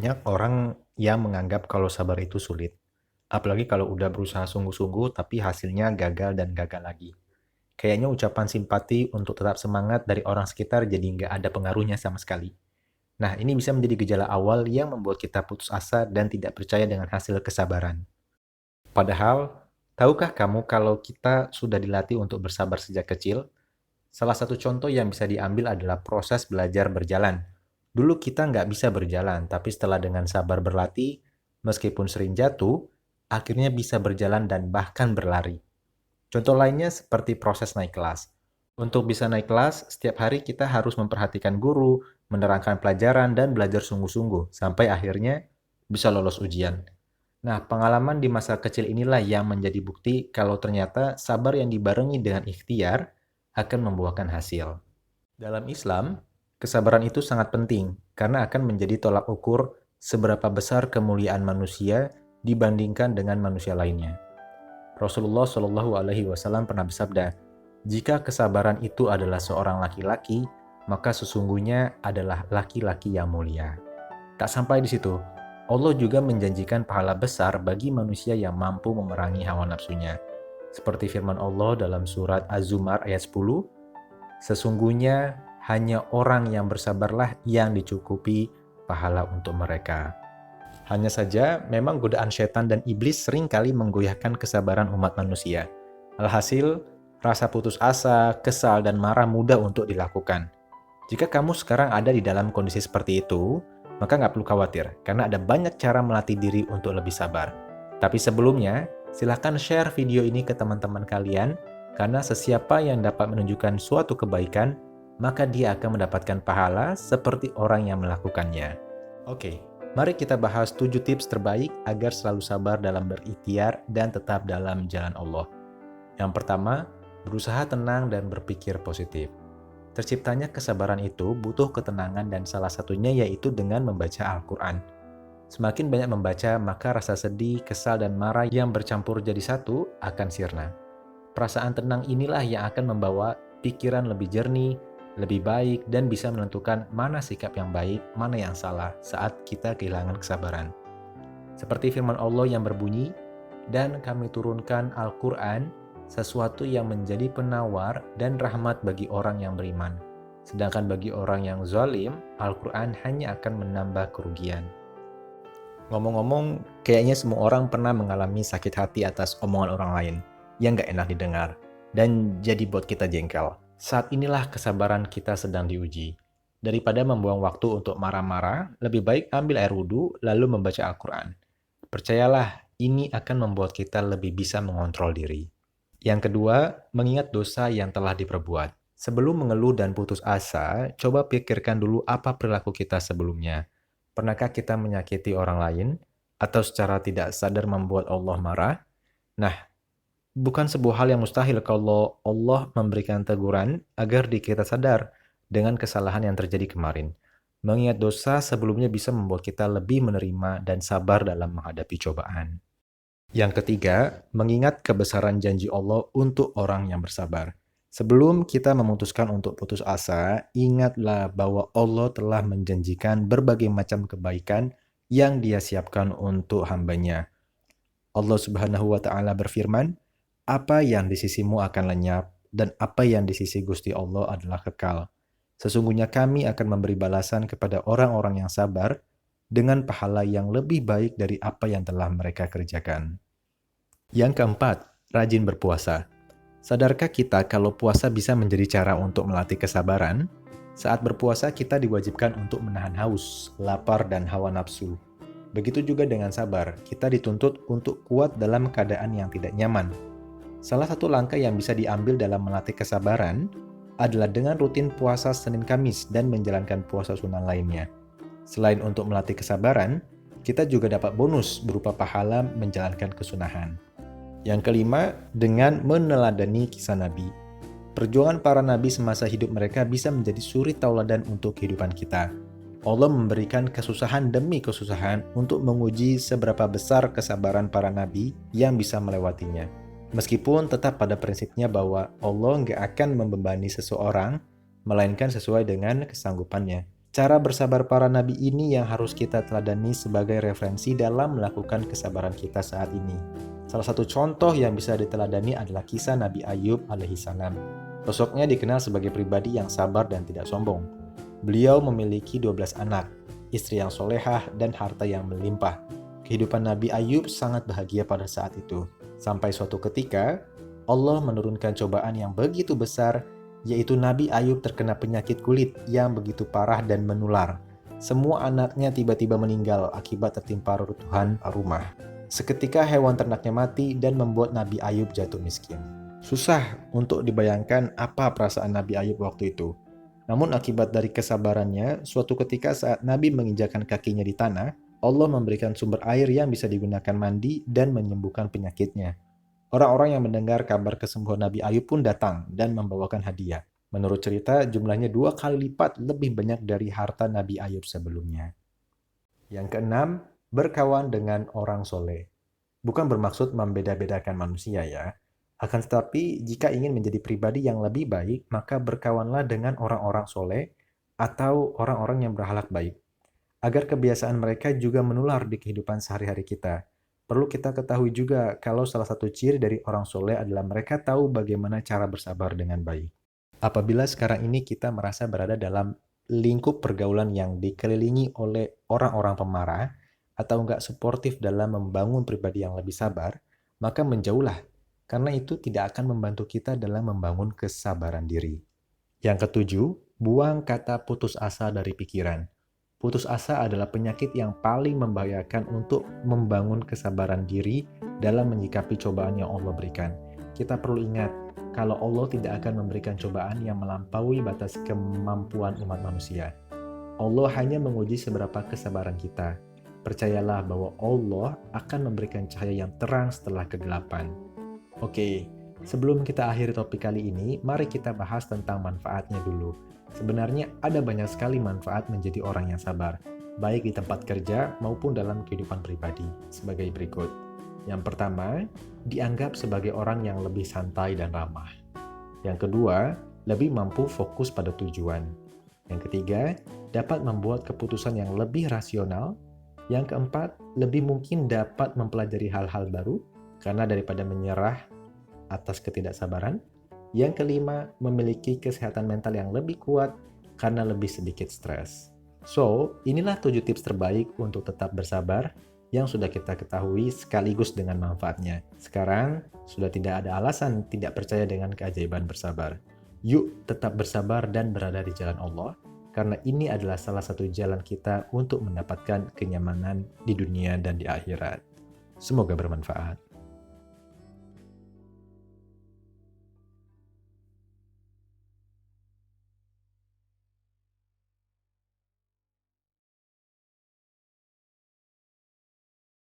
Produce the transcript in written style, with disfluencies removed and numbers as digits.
Banyak orang yang menganggap kalau sabar itu sulit. Apalagi kalau udah berusaha sungguh-sungguh tapi hasilnya gagal dan gagal lagi. Kayaknya ucapan simpati untuk tetap semangat dari orang sekitar jadi nggak ada pengaruhnya sama sekali. Nah, ini bisa menjadi gejala awal yang membuat kita putus asa dan tidak percaya dengan hasil kesabaran. Padahal, tahukah kamu kalau kita sudah dilatih untuk bersabar sejak kecil? Salah satu contoh yang bisa diambil adalah proses belajar berjalan. Dulu kita nggak bisa berjalan, tapi setelah dengan sabar berlatih, meskipun sering jatuh, akhirnya bisa berjalan dan bahkan berlari. Contoh lainnya seperti proses naik kelas. Untuk bisa naik kelas, setiap hari kita harus memperhatikan guru, menerangkan pelajaran, dan belajar sungguh-sungguh, sampai akhirnya bisa lolos ujian. Nah, pengalaman di masa kecil inilah yang menjadi bukti kalau ternyata sabar yang dibarengi dengan ikhtiar akan membuahkan hasil. Dalam Islam, kesabaran itu sangat penting karena akan menjadi tolak ukur seberapa besar kemuliaan manusia dibandingkan dengan manusia lainnya. Rasulullah Shallallahu Alaihi Wasallam pernah bersabda, "Jika kesabaran itu adalah seorang laki-laki, maka sesungguhnya adalah laki-laki yang mulia." Tak sampai di situ, Allah juga menjanjikan pahala besar bagi manusia yang mampu memerangi hawa nafsunya. Seperti firman Allah dalam surat Az-Zumar ayat 10, "Sesungguhnya hanya orang yang bersabarlah yang dicukupi pahala untuk mereka." Hanya saja, memang godaan setan dan iblis seringkali menggoyahkan kesabaran umat manusia. Alhasil, rasa putus asa, kesal, dan marah mudah untuk dilakukan. Jika kamu sekarang ada di dalam kondisi seperti itu, maka nggak perlu khawatir, karena ada banyak cara melatih diri untuk lebih sabar. Tapi sebelumnya, silahkan share video ini ke teman-teman kalian, karena sesiapa yang dapat menunjukkan suatu kebaikan, maka dia akan mendapatkan pahala seperti orang yang melakukannya. Oke, mari kita bahas 7 tips terbaik agar selalu sabar dalam berikhtiar dan tetap dalam jalan Allah. Yang pertama, berusaha tenang dan berpikir positif. Terciptanya kesabaran itu butuh ketenangan dan salah satunya yaitu dengan membaca Al-Quran. Semakin banyak membaca, maka rasa sedih, kesal, dan marah yang bercampur jadi satu akan sirna. Perasaan tenang inilah yang akan membawa pikiran lebih jernih, lebih baik, dan bisa menentukan mana sikap yang baik, mana yang salah saat kita kehilangan kesabaran. Seperti firman Allah yang berbunyi, "Dan kami turunkan Al-Quran, sesuatu yang menjadi penawar dan rahmat bagi orang yang beriman. Sedangkan bagi orang yang zalim, Al-Quran hanya akan menambah kerugian." Ngomong-ngomong, kayaknya semua orang pernah mengalami sakit hati atas omongan orang lain yang gak enak didengar dan jadi buat kita jengkel. Saat inilah kesabaran kita sedang diuji. Daripada membuang waktu untuk marah-marah, lebih baik ambil air wudhu lalu membaca Al-Quran. Percayalah, ini akan membuat kita lebih bisa mengontrol diri. Yang kedua, mengingat dosa yang telah diperbuat. Sebelum mengeluh dan putus asa, coba pikirkan dulu apa perilaku kita sebelumnya. Pernahkah kita menyakiti orang lain? Atau secara tidak sadar membuat Allah marah? Nah, bukan sebuah hal yang mustahil kalau Allah memberikan teguran agar kita sadar dengan kesalahan yang terjadi kemarin. Mengingat dosa sebelumnya bisa membuat kita lebih menerima dan sabar dalam menghadapi cobaan. Yang ketiga, mengingat kebesaran janji Allah untuk orang yang bersabar. Sebelum kita memutuskan untuk putus asa, ingatlah bahwa Allah telah menjanjikan berbagai macam kebaikan yang Dia siapkan untuk hambanya. Allah Subhanahu wa Ta'ala berfirman, "Apa yang di sisimu akan lenyap, dan apa yang di sisi Gusti Allah adalah kekal. Sesungguhnya kami akan memberi balasan kepada orang-orang yang sabar dengan pahala yang lebih baik dari apa yang telah mereka kerjakan." Yang keempat, rajin berpuasa. Sadarkah kita kalau puasa bisa menjadi cara untuk melatih kesabaran? Saat berpuasa kita diwajibkan untuk menahan haus, lapar, dan hawa nafsu. Begitu juga dengan sabar, kita dituntut untuk kuat dalam keadaan yang tidak nyaman. Salah satu langkah yang bisa diambil dalam melatih kesabaran adalah dengan rutin puasa Senin Kamis dan menjalankan puasa sunnah lainnya. Selain untuk melatih kesabaran, kita juga dapat bonus berupa pahala menjalankan kesunahan. Yang kelima, dengan meneladani kisah Nabi. Perjuangan para nabi semasa hidup mereka bisa menjadi suri tauladan untuk kehidupan kita. Allah memberikan kesusahan demi kesusahan untuk menguji seberapa besar kesabaran para nabi yang bisa melewatinya. Meskipun tetap pada prinsipnya bahwa Allah nggak akan membebani seseorang, melainkan sesuai dengan kesanggupannya. Cara bersabar para nabi ini yang harus kita teladani sebagai referensi dalam melakukan kesabaran kita saat ini. Salah satu contoh yang bisa diteladani adalah kisah Nabi Ayub alaihissalam. Sosoknya dikenal sebagai pribadi yang sabar dan tidak sombong. Beliau memiliki 12 anak, istri yang solehah, dan harta yang melimpah. Kehidupan Nabi Ayub sangat bahagia pada saat itu. Sampai suatu ketika, Allah menurunkan cobaan yang begitu besar, yaitu Nabi Ayub terkena penyakit kulit yang begitu parah dan menular. Semua anaknya tiba-tiba meninggal akibat tertimpa reruntuhan rumah. Seketika hewan ternaknya mati dan membuat Nabi Ayub jatuh miskin. Susah untuk dibayangkan apa perasaan Nabi Ayub waktu itu. Namun akibat dari kesabarannya, suatu ketika saat Nabi menginjakkan kakinya di tanah, Allah memberikan sumber air yang bisa digunakan mandi dan menyembuhkan penyakitnya. Orang-orang yang mendengar kabar kesembuhan Nabi Ayub pun datang dan membawakan hadiah. Menurut cerita, jumlahnya 2 kali lipat lebih banyak dari harta Nabi Ayub sebelumnya. Yang keenam, berkawan dengan orang soleh. Bukan bermaksud membeda-bedakan manusia ya. Akan tetapi, jika ingin menjadi pribadi yang lebih baik, maka berkawanlah dengan orang-orang soleh atau orang-orang yang berakhlak baik. Agar kebiasaan mereka juga menular di kehidupan sehari-hari kita. Perlu kita ketahui juga kalau salah satu ciri dari orang soleh adalah mereka tahu bagaimana cara bersabar dengan baik. Apabila sekarang ini kita merasa berada dalam lingkup pergaulan yang dikelilingi oleh orang-orang pemarah atau nggak suportif dalam membangun pribadi yang lebih sabar, maka menjauhlah, karena itu tidak akan membantu kita dalam membangun kesabaran diri. Yang ketujuh, buang kata putus asa dari pikiran. Putus asa adalah penyakit yang paling membahayakan untuk membangun kesabaran diri dalam menyikapi cobaan yang Allah berikan. Kita perlu ingat, kalau Allah tidak akan memberikan cobaan yang melampaui batas kemampuan umat manusia. Allah hanya menguji seberapa kesabaran kita. Percayalah bahwa Allah akan memberikan cahaya yang terang setelah kegelapan. Oke, sebelum kita akhiri topik kali ini, mari kita bahas tentang manfaatnya dulu. Sebenarnya ada banyak sekali manfaat menjadi orang yang sabar, baik di tempat kerja maupun dalam kehidupan pribadi, sebagai berikut. Yang pertama, dianggap sebagai orang yang lebih santai dan ramah. Yang kedua, lebih mampu fokus pada tujuan. Yang ketiga, dapat membuat keputusan yang lebih rasional. Yang keempat, lebih mungkin dapat mempelajari hal-hal baru, karena daripada menyerah atas ketidaksabaran. Yang kelima, memiliki kesehatan mental yang lebih kuat karena lebih sedikit stres. So, inilah 7 tips terbaik untuk tetap bersabar yang sudah kita ketahui sekaligus dengan manfaatnya. Sekarang, sudah tidak ada alasan tidak percaya dengan keajaiban bersabar. Yuk tetap bersabar dan berada di jalan Allah, karena ini adalah salah satu jalan kita untuk mendapatkan kenyamanan di dunia dan di akhirat. Semoga bermanfaat.